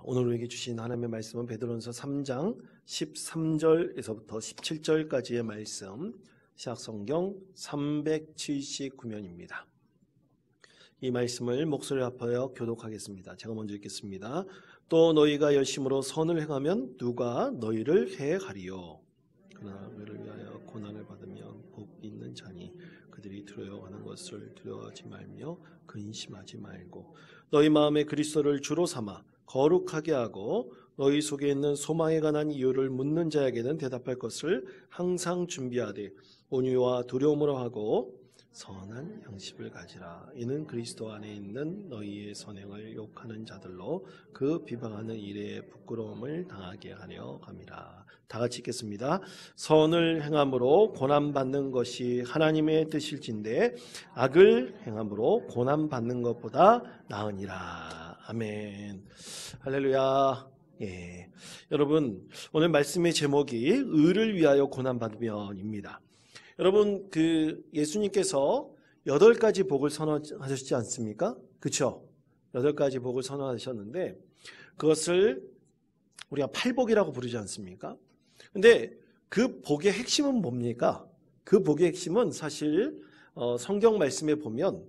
오늘 우리에게 주신 하나님의 말씀은 베드로전서 3장 13절에서부터 17절까지의 말씀, 시약성경 379면입니다. 이 말씀을 목소리를 합하여 교독하겠습니다. 제가 먼저 읽겠습니다. 또 너희가 열심으로 선을 행하면 누가 너희를 해하리요. 그러나 너희를 위하여 고난을 받으면 복 있는 자니 그들이 두려워하는 것을 두려워하지 말며 근심하지 말고 너희 마음에 그리스도를 주로 삼아 거룩하게 하고 너희 속에 있는 소망에 관한 이유를 묻는 자에게는 대답할 것을 항상 준비하되 온유와 두려움으로 하고 선한 양심을 가지라. 이는 그리스도 안에 있는 너희의 선행을 욕하는 자들로 그 비방하는 일에 부끄러움을 당하게 하려 함이라. 다 같이 읽겠습니다. 선을 행함으로 고난받는 것이 하나님의 뜻일진데 악을 행함으로 고난받는 것보다 나으니라. 아멘. 할렐루야. 예. 여러분, 오늘 말씀의 제목이 의를 위하여 고난받으면입니다. 여러분, 예수님께서 8가지 복을 선언하셨지 않습니까? 그렇죠? 8가지 복을 선언하셨는데 그것을 우리가 팔복이라고 부르지 않습니까? 근데 그 복의 핵심은 뭡니까? 그 복의 핵심은 사실 성경 말씀에 보면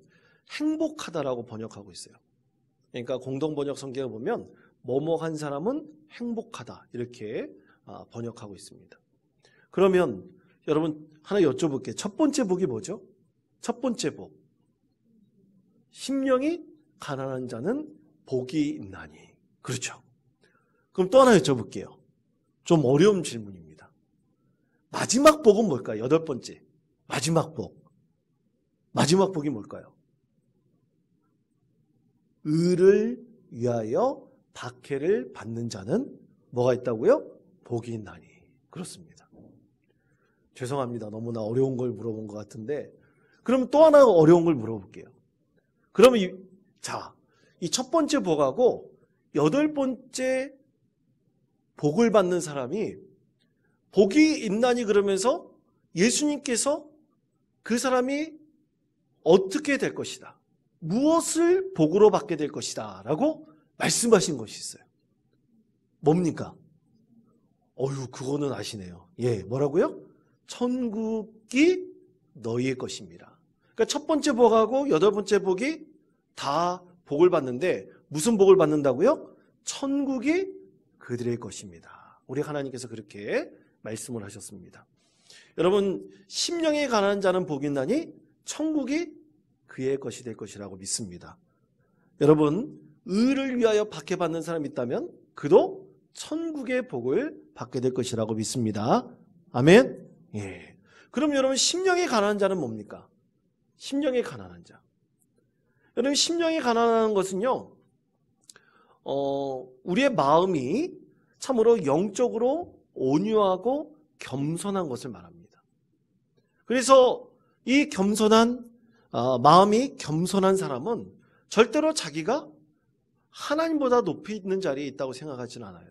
행복하다라고 번역하고 있어요. 그러니까 공동번역 성경에 보면 뭐뭐한 사람은 행복하다 이렇게 번역하고 있습니다. 그러면 여러분 하나 여쭤볼게요. 첫 번째 복이 뭐죠? 첫 번째 복. 심령이 가난한 자는 복이 있나니. 그렇죠. 그럼 또 하나 여쭤볼게요. 좀 어려운 질문입니다. 마지막 복은 뭘까요? 8번째. 마지막 복. 마지막 복이 뭘까요? 의를 위하여 박해를 받는 자는 뭐가 있다고요? 복이 있나니. 그렇습니다. 죄송합니다. 너무나 어려운 걸 물어본 것 같은데 그럼 또 하나 어려운 걸 물어볼게요. 그러면 이 첫 번째 복하고 8번째 복을 받는 사람이 복이 있나니 그러면서 예수님께서 그 사람이 어떻게 될 것이다. 무엇을 복으로 받게 될 것이다 라고 말씀하신 것이 있어요. 뭡니까? 그거는 아시네요. 예, 뭐라고요? 천국이 너희의 것입니다. 그러니까 첫 번째 복하고 8번째 복이 다 복을 받는데 무슨 복을 받는다고요? 천국이 그들의 것입니다. 우리 하나님께서 그렇게 말씀을 하셨습니다. 여러분, 심령에 가난한 자는 복이 있나니 천국이 그의 것이 될 것이라고 믿습니다. 여러분, 의를 위하여 박해받는 사람이 있다면 그도 천국의 복을 받게 될 것이라고 믿습니다. 아멘. 예. 그럼 여러분, 심령에 가난한 자는 뭡니까? 심령에 가난한 자. 여러분, 심령에 가난한 것은요, 우리의 마음이 참으로 영적으로 온유하고 겸손한 것을 말합니다. 그래서 이 마음이 겸손한 사람은 절대로 자기가 하나님보다 높이 있는 자리에 있다고 생각하지는 않아요.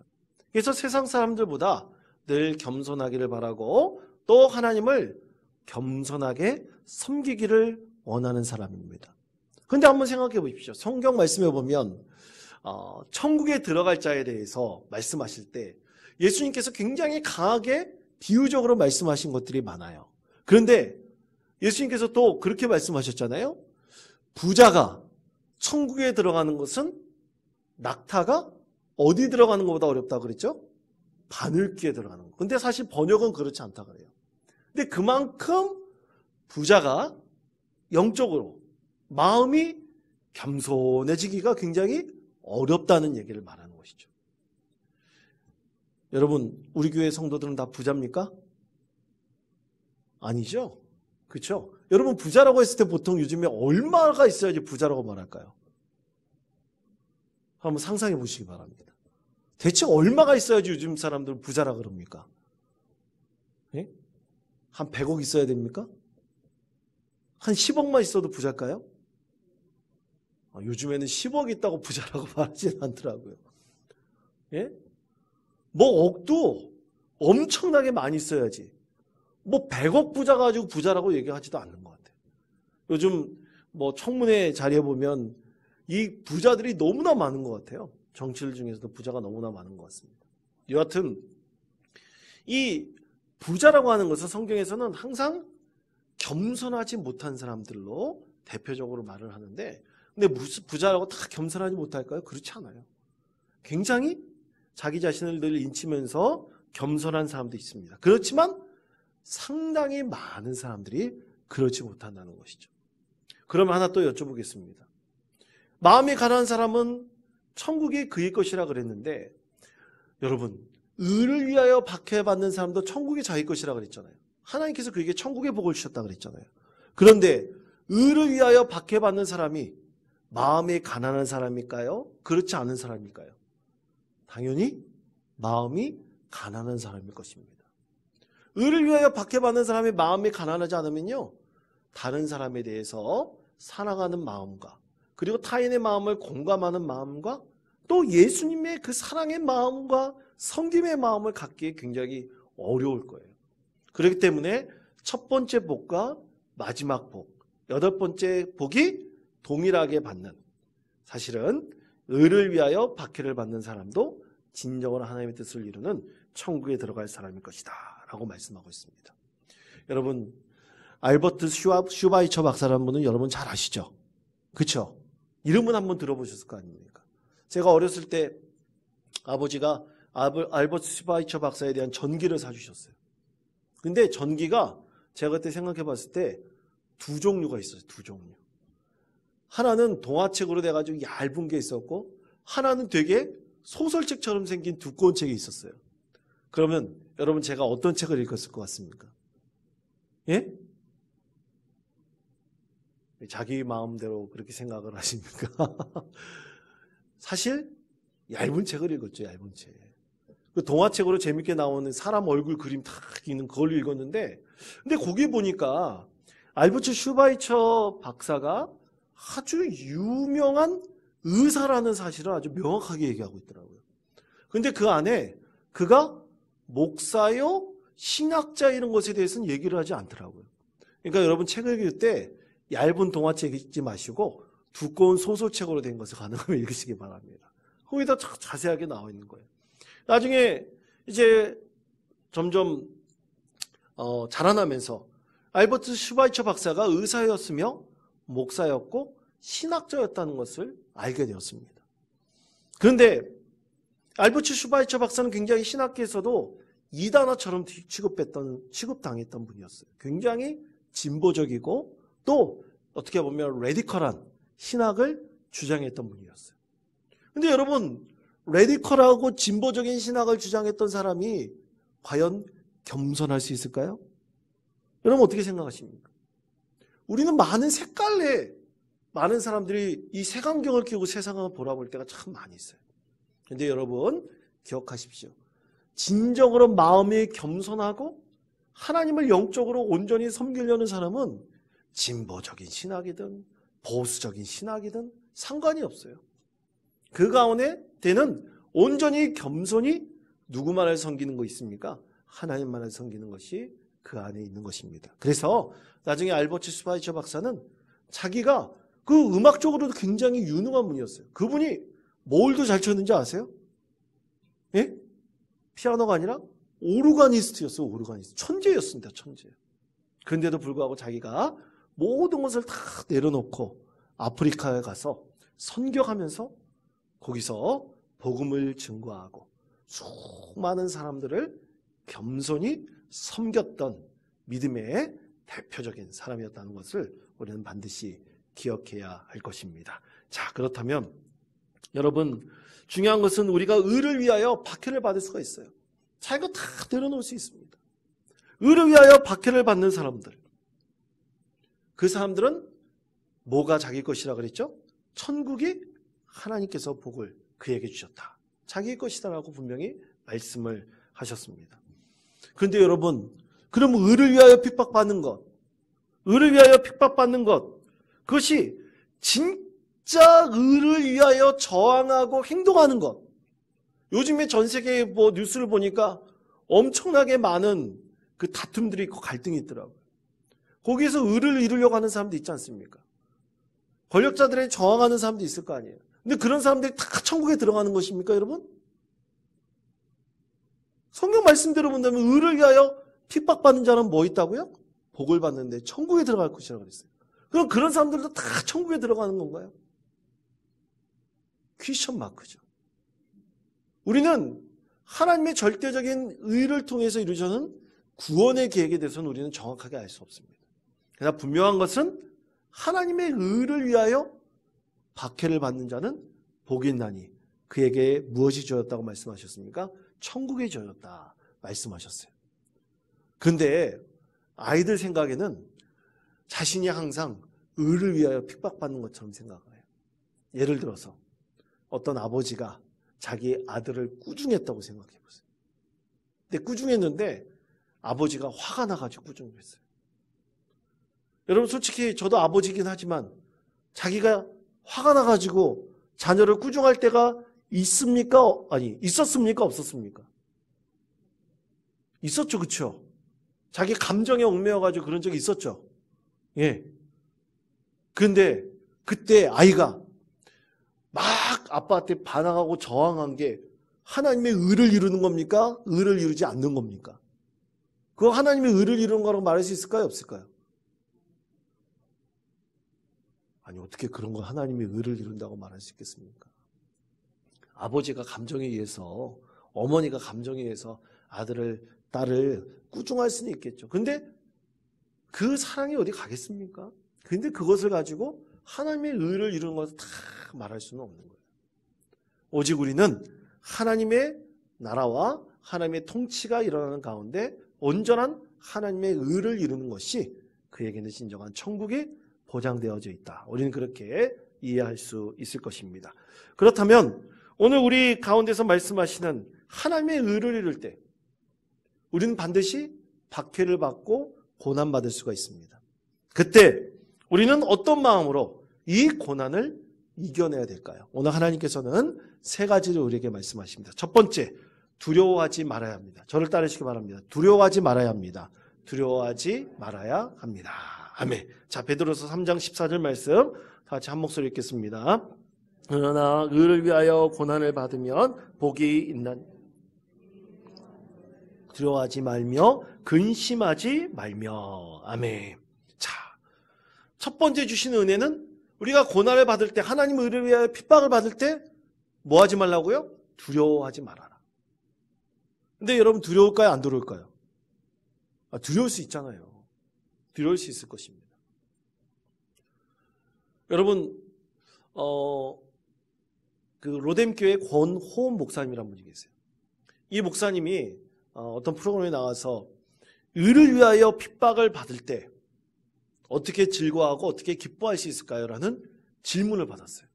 그래서 세상 사람들보다 늘 겸손하기를 바라고 또 하나님을 겸손하게 섬기기를 원하는 사람입니다. 그런데 한번 생각해 보십시오. 성경 말씀에 보면 천국에 들어갈 자에 대해서 말씀하실 때 예수님께서 굉장히 강하게 비유적으로 말씀하신 것들이 많아요. 그런데 예수님께서 또 그렇게 말씀하셨잖아요. 부자가 천국에 들어가는 것은 낙타가 어디 들어가는 것보다 어렵다고 그랬죠? 바늘귀에 들어가는 것. 근데 사실 번역은 그렇지 않다 그래요. 근데 그만큼 부자가 영적으로 마음이 겸손해지기가 굉장히 어렵다는 얘기를 말하는 것이죠. 여러분, 우리 교회 성도들은 다 부자입니까? 아니죠? 그렇죠? 여러분, 부자라고 했을 때 보통 요즘에 얼마가 있어야지 부자라고 말할까요? 한번 상상해 보시기 바랍니다. 대체 얼마가 있어야지 요즘 사람들은 부자라 그럽니까? 예? 한 100억 있어야 됩니까? 한 10억만 있어도 부자일까요? 요즘에는 10억 있다고 부자라고 말하지는 않더라고요. 예? 뭐 억도 엄청나게 많이 써야지. 뭐 100억 부자 가지고 부자라고 얘기하지도 않는 것 같아요. 요즘 뭐 청문회 자리에 보면 이 부자들이 너무나 많은 것 같아요. 정치인 중에서도 부자가 너무나 많은 것 같습니다. 여하튼 이 부자라고 하는 것은 성경에서는 항상 겸손하지 못한 사람들로 대표적으로 말을 하는데, 근데 무슨 부자라고 다 겸손하지 못할까요? 그렇지 않아요. 굉장히 자기 자신을 늘 인치면서 겸손한 사람도 있습니다. 그렇지만 상당히 많은 사람들이 그렇지 못한다는 것이죠. 그러면 하나 또 여쭤보겠습니다. 마음이 가난한 사람은 천국이 그의 것이라 그랬는데, 여러분, 의를 위하여 박해받는 사람도 천국이 자기 것이라 그랬잖아요. 하나님께서 그에게 천국의 복을 주셨다 그랬잖아요. 그런데 의를 위하여 박해받는 사람이 마음이 가난한 사람일까요? 그렇지 않은 사람일까요? 당연히 마음이 가난한 사람일 것입니다. 의를 위하여 박해받는 사람이 마음이 가난하지 않으면요, 다른 사람에 대해서 사랑하는 마음과, 그리고 타인의 마음을 공감하는 마음과, 또 예수님의 그 사랑의 마음과 섬김의 마음을 갖기에 굉장히 어려울 거예요. 그렇기 때문에 첫 번째 복과 마지막 복, 8번째 복이 동일하게 받는, 사실은 의를 위하여 박해를 받는 사람도 진정으로 하나님의 뜻을 이루는 천국에 들어갈 사람일 것이다 라고 말씀하고 있습니다. 여러분, 알버트 슈바이처 박사라는 분은 여러분 잘 아시죠? 그렇죠? 이름은 한번 들어보셨을 거 아닙니까? 제가 어렸을 때 아버지가 알버트 슈바이처 박사에 대한 전기를 사주셨어요. 근데 전기가 제가 그때 생각해 봤을 때 두 종류가 있어요. 두 종류. 하나는 동화책으로 돼가지고 얇은 게 있었고, 하나는 되게 소설책처럼 생긴 두꺼운 책이 있었어요. 그러면 여러분 제가 어떤 책을 읽었을 것 같습니까? 예? 자기 마음대로 그렇게 생각을 하십니까? 사실 얇은 책을 읽었죠. 얇은 책. 그 동화책으로 재밌게 나오는 사람 얼굴 그림 다 있는 그걸 읽었는데, 근데 거기 보니까 알버트 슈바이처 박사가 아주 유명한 의사라는 사실을 아주 명확하게 얘기하고 있더라고요. 근데 그 안에 그가 목사요, 신학자 이런 것에 대해서는 얘기를 하지 않더라고요. 그러니까 여러분 책을 읽을 때 얇은 동화책 읽지 마시고 두꺼운 소설책으로 된 것을 가능하면 읽으시기 바랍니다. 거기다 자세하게 나와 있는 거예요. 나중에 이제 점점 자라나면서 알버트 슈바이처 박사가 의사였으며 목사였고 신학자였다는 것을 알게 되었습니다. 그런데 알버트 슈바이처 박사는 굉장히 신학계에서도 이단아처럼 취급당했던 분이었어요. 굉장히 진보적이고 또 어떻게 보면 레디컬한 신학을 주장했던 분이었어요. 근데 여러분, 레디컬하고 진보적인 신학을 주장했던 사람이 과연 겸손할 수 있을까요? 여러분 어떻게 생각하십니까? 우리는 많은 색깔의 많은 사람들이 이 색안경을 끼고 세상을 돌아볼 때가 참 많이 있어요. 그런데 여러분 기억하십시오. 진정으로 마음이 겸손하고 하나님을 영적으로 온전히 섬기려는 사람은 진보적인 신학이든 보수적인 신학이든 상관이 없어요. 그 가운데 되는 온전히 겸손히 누구만을 섬기는 거 있습니까? 하나님만을 섬기는 것이 그 안에 있는 것입니다. 그래서 나중에 알버트 슈바이처 박사는 자기가 그 음악적으로도 굉장히 유능한 분이었어요. 그분이 뭘 더 잘 쳤는지 아세요? 예? 피아노가 아니라 오르가니스트였어요. 오르가니스트. 천재였습니다. 천재. 그런데도 불구하고 자기가 모든 것을 다 내려놓고 아프리카에 가서 선교하면서 거기서 복음을 증거하고 수많은 사람들을 겸손히 섬겼던 믿음의 대표적인 사람이었다는 것을 우리는 반드시 기억해야 할 것입니다. 자, 그렇다면 여러분 중요한 것은 우리가 의를 위하여 박해를 받을 수가 있어요. 자기가 다 내려놓을 수 있습니다. 의를 위하여 박해를 받는 사람들, 그 사람들은 뭐가 자기 것이라 그랬죠? 천국이 하나님께서 복을 그에게 주셨다. 자기 것이다라고 분명히 말씀을 하셨습니다. 그런데 여러분, 그럼 의를 위하여 핍박받는 것, 의를 위하여 핍박받는 것, 그것이 진짜 의를 위하여 저항하고 행동하는 것. 요즘에 전 세계 뉴스를 보니까 엄청나게 많은 그 다툼들이 있고 갈등이 있더라고요. 거기에서 의를 이루려고 하는 사람도 있지 않습니까? 권력자들에 저항하는 사람도 있을 거 아니에요. 근데 그런 사람들이 다 천국에 들어가는 것입니까, 여러분? 성경 말씀대로 본다면 의를 위하여 핍박받는 자는 뭐 있다고요? 복을 받는데 천국에 들어갈 것이라고 그랬어요. 그럼 그런 사람들도 다 천국에 들어가는 건가요? 퀘스천 마크죠. 우리는 하나님의 절대적인 의를 통해서 이루어지는 구원의 계획에 대해서는 우리는 정확하게 알 수 없습니다. 그러나 분명한 것은 하나님의 의를 위하여 박해를 받는 자는 복이 있나니 그에게 무엇이 주어졌다고 말씀하셨습니까? 천국이 주어졌다 말씀하셨어요. 그런데 아이들 생각에는 자신이 항상 의를 위하여 핍박받는 것처럼 생각을 해요. 예를 들어서 어떤 아버지가 자기 아들을 꾸중했다고 생각해 보세요. 근데 꾸중했는데 아버지가 화가 나가지고 꾸중을 했어요. 여러분 솔직히 저도 아버지긴 하지만 자기가 화가 나가지고 자녀를 꾸중할 때가 있습니까? 아니 있었습니까? 없었습니까? 있었죠, 그렇죠? 자기 감정에 얽매여가지고 그런 적이 있었죠. 예. 그런데 그때 아이가 막 아빠한테 반항하고 저항한 게 하나님의 의를 이루는 겁니까? 의를 이루지 않는 겁니까? 그거 하나님의 의를 이루는 거라고 말할 수 있을까요? 없을까요? 아니 어떻게 그런 걸 하나님의 의를 이룬다고 말할 수 있겠습니까? 아버지가 감정에 의해서 어머니가 감정에 의해서 아들을 딸을 꾸중할 수는 있겠죠. 근데 그 사랑이 어디 가겠습니까? 근데 그것을 가지고 하나님의 의를 이루는 것을 다 말할 수는 없는 거예요. 오직 우리는 하나님의 나라와 하나님의 통치가 일어나는 가운데 온전한 하나님의 의를 이루는 것이 그에게는 진정한 천국이 보장되어져 있다. 우리는 그렇게 이해할 수 있을 것입니다. 그렇다면 오늘 우리 가운데서 말씀하시는 하나님의 의를 이룰 때 우리는 반드시 박해를 받고 고난받을 수가 있습니다. 그때 우리는 어떤 마음으로 이 고난을 이겨내야 될까요? 오늘 하나님께서는 세 가지를 우리에게 말씀하십니다. 첫 번째, 두려워하지 말아야 합니다. 저를 따르시기 바랍니다. 두려워하지 말아야 합니다. 두려워하지 말아야 합니다. 아멘. 자, 베드로서 3장 14절 말씀 다 같이 한 목소리 읽겠습니다. 그러나 의를 위하여 고난을 받으면 복이 있나니 두려워하지 말며 근심하지 말며. 아멘. 자, 첫 번째 주신 은혜는 우리가 고난을 받을 때 하나님의 의를 위하여 핍박을 받을 때 뭐 하지 말라고요? 두려워하지 말아라. 근데 여러분 두려울까요? 안 두려울까요? 두려울 수 있잖아요. 두려울 수 있을 것입니다. 여러분 그 로뎀교회 권호원 목사님이라는 분이 계세요. 이 목사님이 어떤 프로그램에 나와서 의를 위하여 핍박을 받을 때 어떻게 즐거워하고 어떻게 기뻐할 수 있을까요? 라는 질문을 받았어요.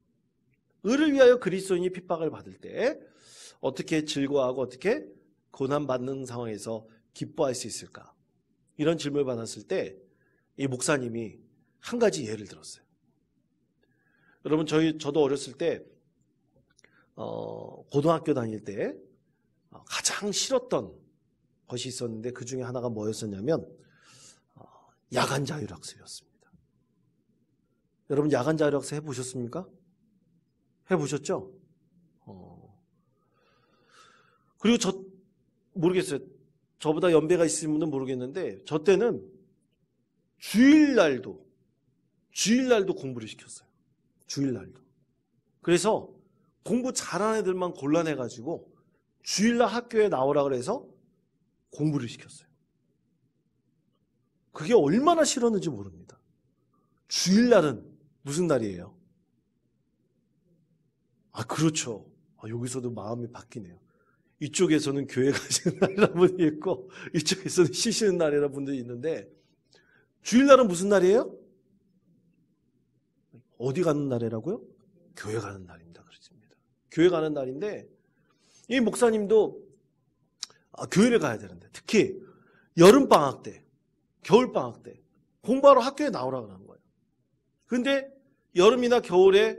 의를 위하여 그리스도인이 핍박을 받을 때 어떻게 즐거워하고 어떻게 고난받는 상황에서 기뻐할 수 있을까? 이런 질문을 받았을 때 이 목사님이 한 가지 예를 들었어요. 여러분 저도 어렸을 때 고등학교 다닐 때 가장 싫었던 것이 있었는데 그 중에 하나가 뭐였었냐면 야간 자율학습이었습니다. 여러분 야간 자율학습 해보셨습니까? 해보셨죠? 그리고 모르겠어요. 저보다 연배가 있으신 분은 모르겠는데 저 때는 주일날도 공부를 시켰어요. 주일날도. 그래서 공부 잘하는 애들만 골라내가지고 주일날 학교에 나오라 그래서 공부를 시켰어요. 그게 얼마나 싫었는지 모릅니다. 주일날은 무슨 날이에요? 그렇죠. 여기서도 마음이 바뀌네요. 이쪽에서는 교회 가시는 날이라는 분이 있고 이쪽에서는 쉬시는 날이라는 분들이 있는데 주일날은 무슨 날이에요? 어디 가는 날이라고요? 교회 가는 날입니다. 그렇습니다. 교회 가는 날인데 이 목사님도 교회를 가야 되는데 특히 여름방학 때, 겨울방학 때 공부하러 학교에 나오라 그러는 거예요. 그런데 여름이나 겨울에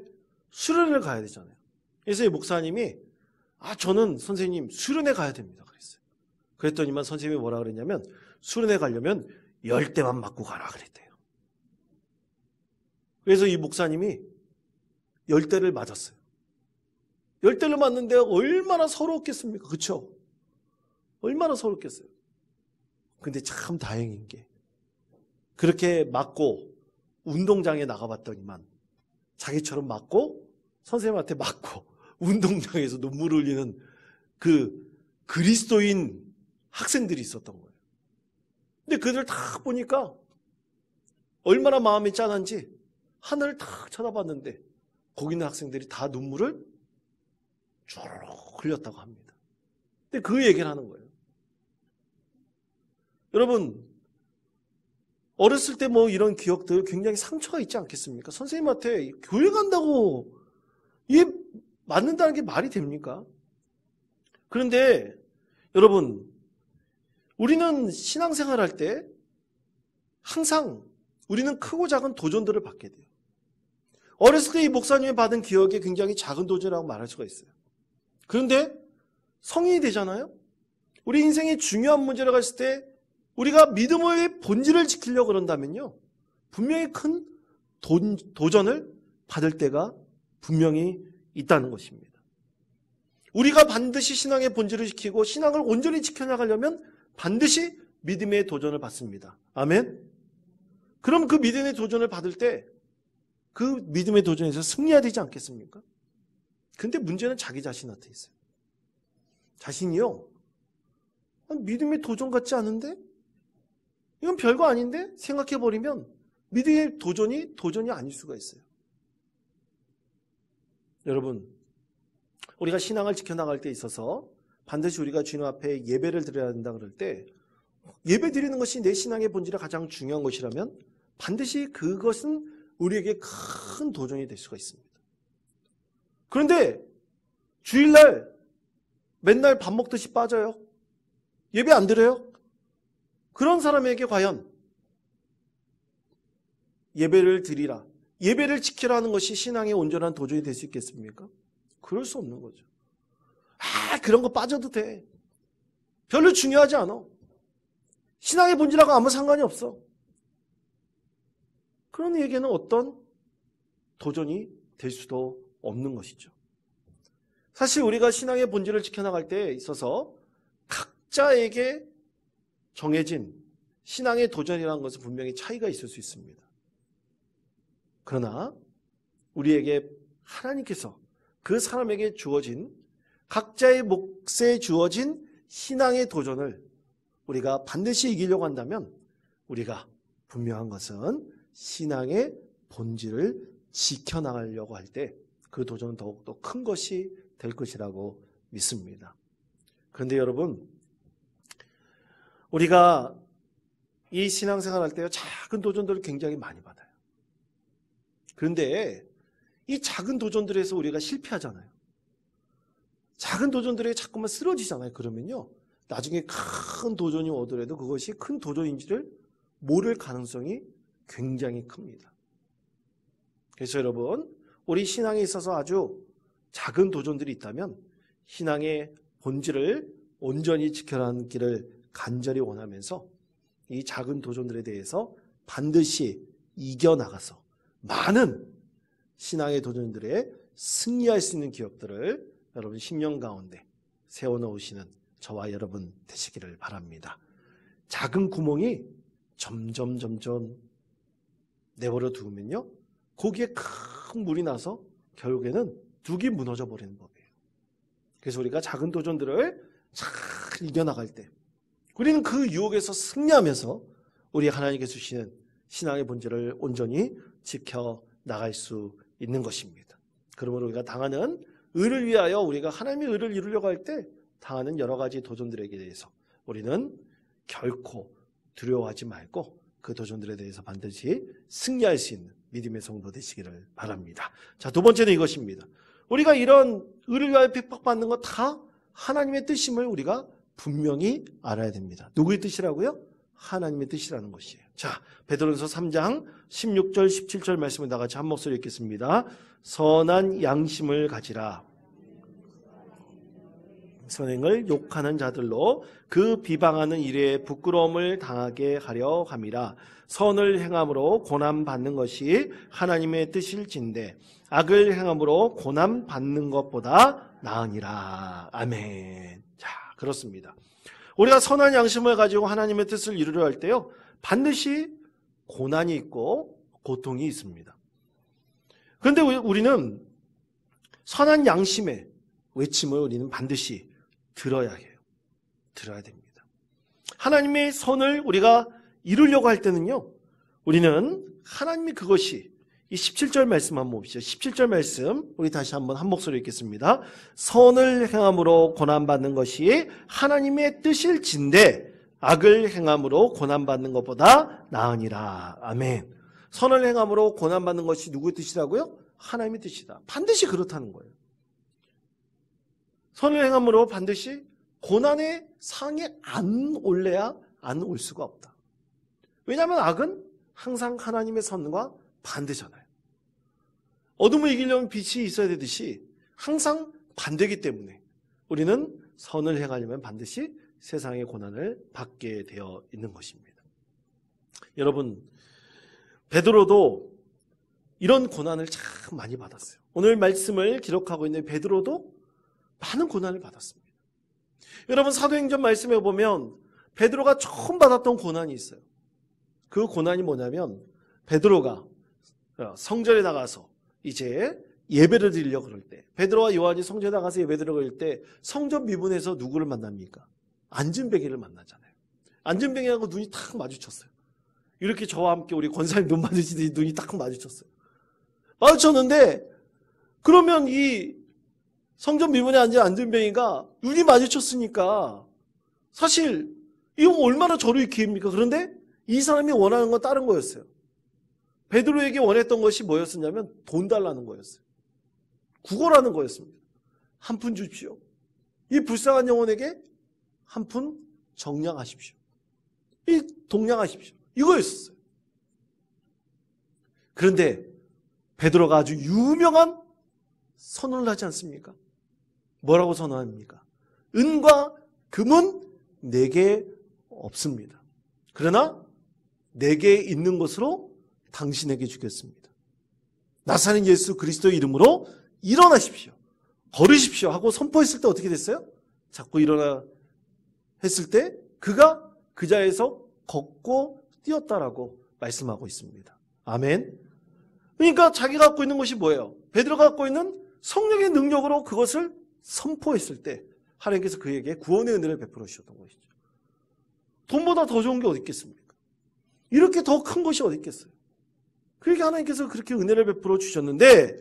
수련회를 가야 되잖아요. 그래서 이 목사님이 저는 선생님 수련회 가야 됩니다. 그랬어요. 그랬더니만 선생님이 뭐라 그랬냐면 수련회 가려면 10대만 맞고 가라 그랬대요. 그래서 이 목사님이 10대를 맞았어요. 열대를 맞는데 얼마나 서러웠겠습니까? 그렇죠? 얼마나 서럽겠어요. 근데 참 다행인 게 그렇게 맞고 운동장에 나가봤더니만 자기처럼 맞고 선생님한테 맞고 운동장에서 눈물을 흘리는 그 그리스도인 학생들이 있었던 거예요. 근데 그들 다 보니까 얼마나 마음이 짠한지 하늘을 탁 쳐다봤는데 거기 있는 학생들이 다 눈물을 주르륵 흘렸다고 합니다. 근데 그 얘기를 하는 거예요. 여러분, 어렸을 때 뭐 이런 기억들 굉장히 상처가 있지 않겠습니까? 선생님한테 교회 간다고 이게 맞는다는 게 말이 됩니까? 그런데 여러분, 우리는 신앙생활 할 때 항상 우리는 크고 작은 도전들을 받게 돼요. 어렸을 때 이 목사님이 받은 기억이 굉장히 작은 도전이라고 말할 수가 있어요. 그런데 성인이 되잖아요. 우리 인생의 중요한 문제를 갔을 때 우리가 믿음의 본질을 지키려고 그런다면요, 분명히 큰 도전을 받을 때가 분명히 있다는 것입니다. 우리가 반드시 신앙의 본질을 지키고 신앙을 온전히 지켜나가려면 반드시 믿음의 도전을 받습니다. 아멘? 그럼 그 믿음의 도전을 받을 때 그 믿음의 도전에서 승리해야 되지 않겠습니까? 근데 문제는 자기 자신한테 있어요. 자신이요, 믿음의 도전 같지 않은데? 이건 별거 아닌데? 생각해버리면 믿음의 도전이 아닐 수가 있어요. 여러분, 우리가 신앙을 지켜나갈 때 있어서 반드시 우리가 주님 앞에 예배를 드려야 된다 그럴 때 예배 드리는 것이 내 신앙의 본질에 가장 중요한 것이라면 반드시 그것은 우리에게 큰 도전이 될 수가 있습니다. 그런데 주일날 맨날 밥 먹듯이 빠져요. 예배 안 드려요. 그런 사람에게 과연 예배를 드리라, 예배를 지키라는 것이 신앙의 온전한 도전이 될 수 있겠습니까? 그럴 수 없는 거죠. 그런 거 빠져도 돼. 별로 중요하지 않아. 신앙의 본질하고 아무 상관이 없어. 그런 얘기는 어떤 도전이 될 수도 없는 것이죠. 사실 우리가 신앙의 본질을 지켜나갈 때 있어서 각자에게 정해진 신앙의 도전이라는 것은 분명히 차이가 있을 수 있습니다. 그러나 우리에게 하나님께서 그 사람에게 주어진 각자의 몫에 주어진 신앙의 도전을 우리가 반드시 이기려고 한다면 우리가 분명한 것은 신앙의 본질을 지켜나가려고 할 때 그 도전은 더욱더 큰 것이 될 것이라고 믿습니다. 그런데 여러분, 우리가 이 신앙생활 할 때 작은 도전들을 굉장히 많이 받아요. 그런데 이 작은 도전들에서 우리가 실패하잖아요. 작은 도전들에 자꾸만 쓰러지잖아요. 그러면요, 나중에 큰 도전이 오더라도 그것이 큰 도전인지를 모를 가능성이 굉장히 큽니다. 그래서 여러분, 우리 신앙에 있어서 아주 작은 도전들이 있다면 신앙의 본질을 온전히 지켜나가는 길을 간절히 원하면서 이 작은 도전들에 대해서 반드시 이겨나가서 많은 신앙의 도전들에 승리할 수 있는 기업들을 여러분 심령 가운데 세워놓으시는 저와 여러분 되시기를 바랍니다. 작은 구멍이 점점 내버려 두면요, 거기에 큰 물이 나서 결국에는 둑이 무너져 버리는 법이에요. 그래서 우리가 작은 도전들을 잘 이겨나갈 때 우리는 그 유혹에서 승리하면서 우리 하나님께서 주시는 신앙의 본질을 온전히 지켜나갈 수 있는 것입니다. 그러므로 우리가 당하는 의를 위하여 우리가 하나님의 의를 이루려고 할 때 당하는 여러 가지 도전들에 대해서 우리는 결코 두려워하지 말고 그 도전들에 대해서 반드시 승리할 수 있는 믿음의 성도 되시기를 바랍니다. 자, 두 번째는 이것입니다. 우리가 이런 의를 위하여 핍박받는 것 다 하나님의 뜻임을 우리가 분명히 알아야 됩니다. 누구의 뜻이라고요? 하나님의 뜻이라는 것이에요. 자, 베드로전서 3장 16절 17절 말씀을 다 같이 한 목소리 읽겠습니다. 선한 양심을 가지라. 선행을 욕하는 자들로 그 비방하는 일에 부끄러움을 당하게 하려 함이라. 선을 행함으로 고난받는 것이 하나님의 뜻일진데 악을 행함으로 고난받는 것보다 나으니라. 아멘. 자, 그렇습니다. 우리가 선한 양심을 가지고 하나님의 뜻을 이루려 할 때요, 반드시 고난이 있고 고통이 있습니다. 그런데 우리는 선한 양심의 외침을 우리는 반드시 들어야 해요. 들어야 됩니다. 하나님의 선을 우리가 이루려고 할 때는요, 우리는 하나님이 그것이, 이 17절 말씀 한번 봅시다. 17절 말씀 우리 다시 한번 한 목소리 읽겠습니다. 선을 행함으로 고난받는 것이 하나님의 뜻일진데 악을 행함으로 고난받는 것보다 나으니라. 아멘. 선을 행함으로 고난받는 것이 누구의 뜻이라고요? 하나님의 뜻이다. 반드시 그렇다는 거예요. 선을 행함으로 반드시 고난의 상에 안 올래야 안 올 수가 없다. 왜냐하면 악은 항상 하나님의 선과 반대잖아요. 어둠을 이기려면 빛이 있어야 되듯이 항상 반대이기 때문에 우리는 선을 행하려면 반드시 세상의 고난을 받게 되어 있는 것입니다. 여러분, 베드로도 이런 고난을 참 많이 받았어요. 오늘 말씀을 기록하고 있는 베드로도 많은 고난을 받았습니다. 여러분, 사도행전 말씀에 보면 베드로가 처음 받았던 고난이 있어요. 그 고난이 뭐냐면 베드로가 성전에 나가서 이제 예배를 드리려고 그럴 때, 베드로와 요한이 성전에 나가서 예배 드리려고 그럴 때 성전 미문에서 누구를 만납니까? 안진뱅이를 만나잖아요. 안진뱅이하고 눈이 탁 마주쳤어요. 이렇게 저와 함께 우리 권사님 눈 마주치듯이 눈이 딱 마주쳤어요. 마주쳤는데 그러면 이 성전 미문에 앉은 안진뱅이가 눈이 마주쳤으니까 사실 이건 얼마나 저를 기입니까? 그런데 이 사람이 원하는 건 다른 거였어요. 베드로에게 원했던 것이 뭐였었냐면 돈 달라는 거였어요. 구걸하는 거였습니다. 한 푼 주십시오. 이 불쌍한 영혼에게 한 푼 정량하십시오. 이 동량하십시오. 이거였어요. 그런데 베드로가 아주 유명한 선언을 하지 않습니까? 뭐라고 선언합니까? 은과 금은 내게 없습니다. 그러나 내게 있는 것으로 당신에게 주겠습니다. 나사렛 예수 그리스도의 이름으로 일어나십시오. 걸으십시오 하고 선포했을 때 어떻게 됐어요? 자꾸 일어나 했을 때 그가 그 자리에서 걷고 뛰었다라고 말씀하고 있습니다. 아멘. 그러니까 자기가 갖고 있는 것이 뭐예요? 베드로가 갖고 있는 성령의 능력으로 그것을 선포했을 때 하나님께서 그에게 구원의 은혜를 베풀어 주셨던 것이죠. 돈보다 더 좋은 게 어디 있겠습니까? 이렇게 더 큰 것이 어디 있겠어요? 그러니까 하나님께서 그렇게 은혜를 베풀어 주셨는데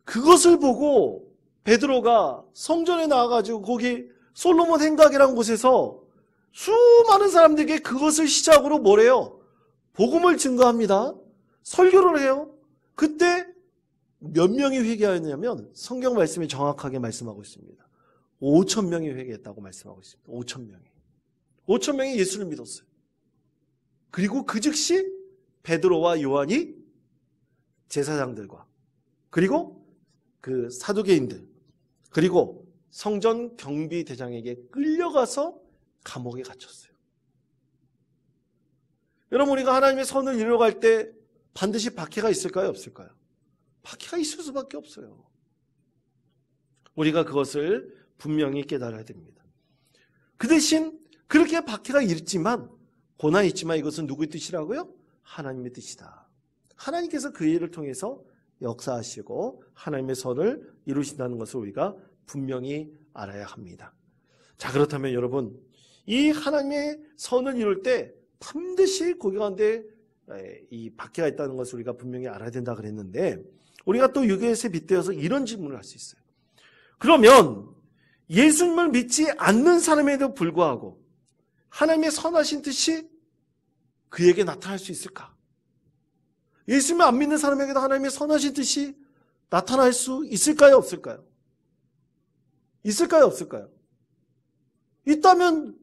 그것을 보고 베드로가 성전에 나와가지고 거기 솔로몬 행각이라는 곳에서 수많은 사람들에게 그것을 시작으로 뭐래요? 복음을 증거합니다. 설교를 해요. 그때 몇 명이 회개하였냐면 성경 말씀이 정확하게 말씀하고 있습니다. 5천 명이 회개했다고 말씀하고 있습니다. 5천 명이. 5천 명이 예수를 믿었어요. 그리고 그 즉시 베드로와 요한이 제사장들과 그리고 그 사두개인들 그리고 성전 경비대장에게 끌려가서 감옥에 갇혔어요. 여러분, 우리가 하나님의 선을 이루어갈 때 반드시 박해가 있을까요? 없을까요? 박해가 있을 수밖에 없어요. 우리가 그것을 분명히 깨달아야 됩니다. 그 대신 그렇게 박해가 있지만 고난이 있지만 이것은 누구의 뜻이라고요? 하나님의 뜻이다. 하나님께서 그 일을 통해서 역사하시고 하나님의 선을 이루신다는 것을 우리가 분명히 알아야 합니다. 자, 그렇다면 여러분, 이 하나님의 선을 이룰 때 반드시 거기 가운데 이 박해가 있다는 것을 우리가 분명히 알아야 된다 그랬는데 우리가 또 이것에 빗대어서 이런 질문을 할 수 있어요. 그러면 예수님을 믿지 않는 사람에도 불구하고 하나님의 선하신 뜻이 그에게 나타날 수 있을까? 예수님을 안 믿는 사람에게도 하나님의 선하신 뜻이 나타날 수 있을까요? 없을까요? 있을까요? 없을까요? 있다면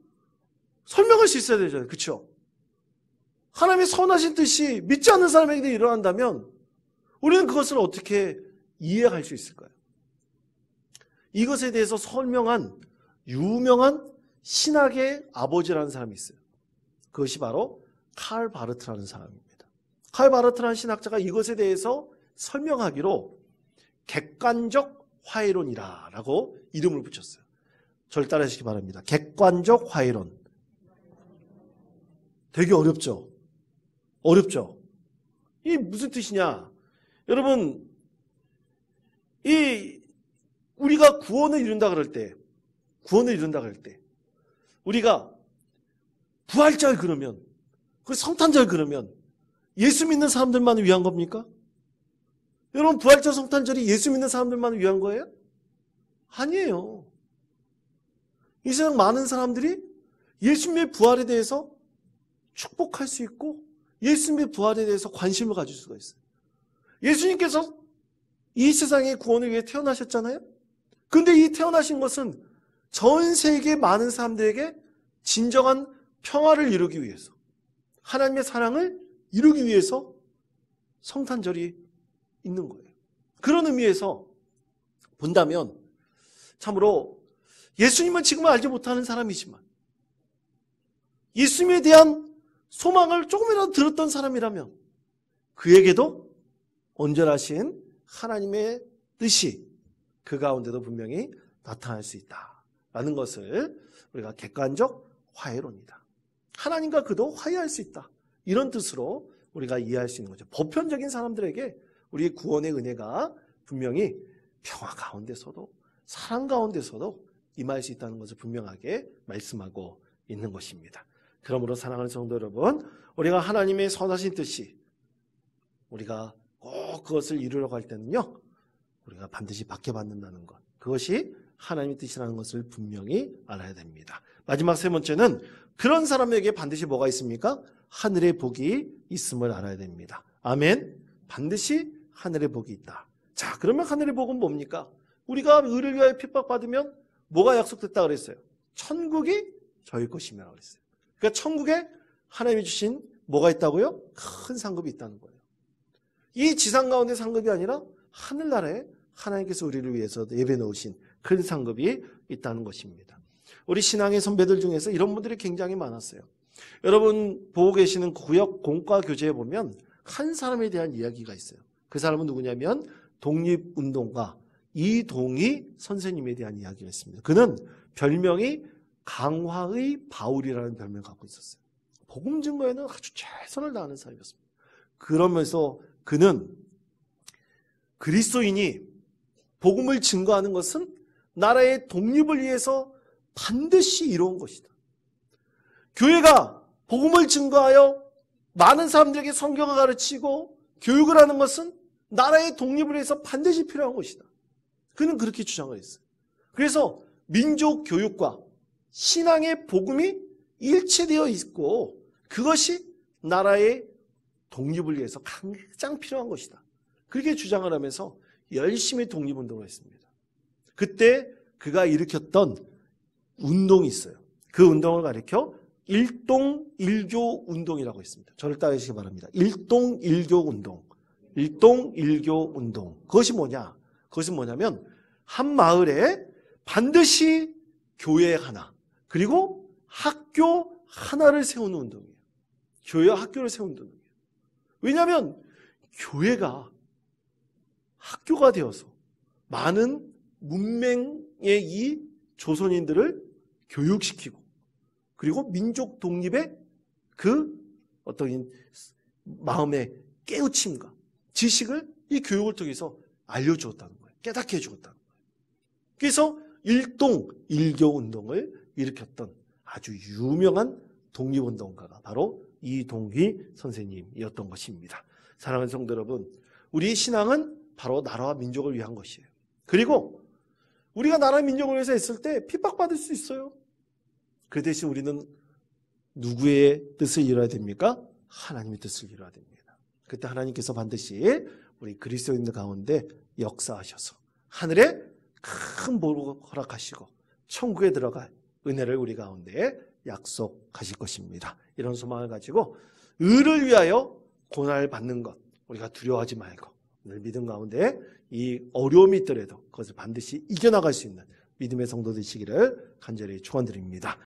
설명할 수 있어야 되잖아요. 그렇죠? 하나님의 선하신 뜻이 믿지 않는 사람에게도 일어난다면 우리는 그것을 어떻게 이해할 수 있을까요? 이것에 대해서 설명한 유명한 신학의 아버지라는 사람이 있어요. 그것이 바로 칼 바르트라는 사람입니다. 칼 바르트라는 신학자가 이것에 대해서 설명하기로 객관적 화해론이라고 이름을 붙였어요. 저를 따라하시기 바랍니다. 객관적 화해론. 되게 어렵죠? 어렵죠? 이 무슨 뜻이냐? 여러분, 우리가 구원을 이룬다 그럴 때, 우리가 부활절 그러면, 그 성탄절 그러면 예수 믿는 사람들만 위한 겁니까? 여러분, 부활절 성탄절이 예수 믿는 사람들만 위한 거예요? 아니에요. 이 세상 많은 사람들이 예수님의 부활에 대해서 축복할 수 있고 예수님의 부활에 대해서 관심을 가질 수가 있어요. 예수님께서 이 세상의 구원을 위해 태어나셨잖아요. 그런데 이 태어나신 것은 전 세계 많은 사람들에게 진정한 평화를 이루기 위해서, 하나님의 사랑을 이루기 위해서 성탄절이 있는 거예요. 그런 의미에서 본다면 참으로 예수님은 지금 알지 못하는 사람이지만 예수님에 대한 소망을 조금이라도 들었던 사람이라면 그에게도 온전하신 하나님의 뜻이 그 가운데도 분명히 나타날 수 있다라는 것을 우리가 객관적 화해론이다. 하나님과 그도 화해할 수 있다. 이런 뜻으로 우리가 이해할 수 있는 거죠. 보편적인 사람들에게 우리 구원의 은혜가 분명히 평화 가운데서도 사랑 가운데서도 임할 수 있다는 것을 분명하게 말씀하고 있는 것입니다. 그러므로 사랑하는 성도 여러분, 우리가 하나님의 선하신 뜻이 우리가 꼭 그것을 이루려고 할 때는요, 우리가 반드시 박해받는다는 것, 그것이 하나님의 뜻이라는 것을 분명히 알아야 됩니다. 마지막 세 번째는 그런 사람에게 반드시 뭐가 있습니까? 하늘의 복이 있음을 알아야 됩니다. 아멘. 반드시 하늘의 복이 있다. 자, 그러면 하늘의 복은 뭡니까? 우리가 의를 위하여 핍박받으면 뭐가 약속됐다 그랬어요? 천국이 저희 것이며 그랬어요. 그러니까 천국에 하나님이 주신 뭐가 있다고요? 큰 상급이 있다는 거예요. 이 지상 가운데 상급이 아니라 하늘나라에 하나님께서 우리를 위해서 예배 놓으신 큰 상급이 있다는 것입니다. 우리 신앙의 선배들 중에서 이런 분들이 굉장히 많았어요. 여러분 보고 계시는 구역 공과 교재에 보면 한 사람에 대한 이야기가 있어요. 그 사람은 누구냐면 독립운동가 이동희 선생님에 대한 이야기가 있습니다. 그는 별명이 강화의 바울이라는 별명을 갖고 있었어요. 복음 증거에는 아주 최선을 다하는 사람이었습니다. 그러면서 그는 그리스도인이 복음을 증거하는 것은 나라의 독립을 위해서 반드시 이루어온 것이다. 교회가 복음을 증거하여 많은 사람들에게 성경을 가르치고 교육을 하는 것은 나라의 독립을 위해서 반드시 필요한 것이다. 그는 그렇게 주장을 했어요. 그래서 민족 교육과 신앙의 복음이 일치되어 있고 그것이 나라의 독립을 위해서 가장 필요한 것이다. 그렇게 주장을 하면서 열심히 독립운동을 했습니다. 그때 그가 일으켰던 운동이 있어요. 그 운동을 가리켜 일동일교 운동이라고 있습니다. 저를 따르시기 바랍니다. 일동일교 운동. 일동일교 운동. 그것이 뭐냐? 그것은 뭐냐면 한 마을에 반드시 교회 하나 그리고 학교 하나를 세우는 운동이에요. 교회와 학교를 세우는 운동이에요. 왜냐하면 교회가 학교가 되어서 많은 문맹의 이 조선인들을 교육시키고 그리고 민족 독립의 그 어떤 마음의 깨우침과 지식을 이 교육을 통해서 알려주었다는 거예요. 깨닫게 해주었다는 거예요. 그래서 일동일교 운동을 일으켰던 아주 유명한 독립운동가가 바로 이동희 선생님이었던 것입니다. 사랑하는 성도 여러분, 우리 신앙은 바로 나라와 민족을 위한 것이에요. 그리고 우리가 나라와 민족을 위해서 했을 때 핍박받을 수 있어요. 그 대신 우리는 누구의 뜻을 이뤄야 됩니까? 하나님의 뜻을 이뤄야 됩니다. 그때 하나님께서 반드시 우리 그리스도인들 가운데 역사하셔서 하늘에 큰 복을 허락하시고 천국에 들어갈 은혜를 우리 가운데 약속하실 것입니다. 이런 소망을 가지고 의를 위하여 고난을 받는 것 우리가 두려워하지 말고 늘 믿음 가운데 이 어려움이 있더라도 그것을 반드시 이겨나갈 수 있는 믿음의 성도 되시기를 간절히 축원드립니다.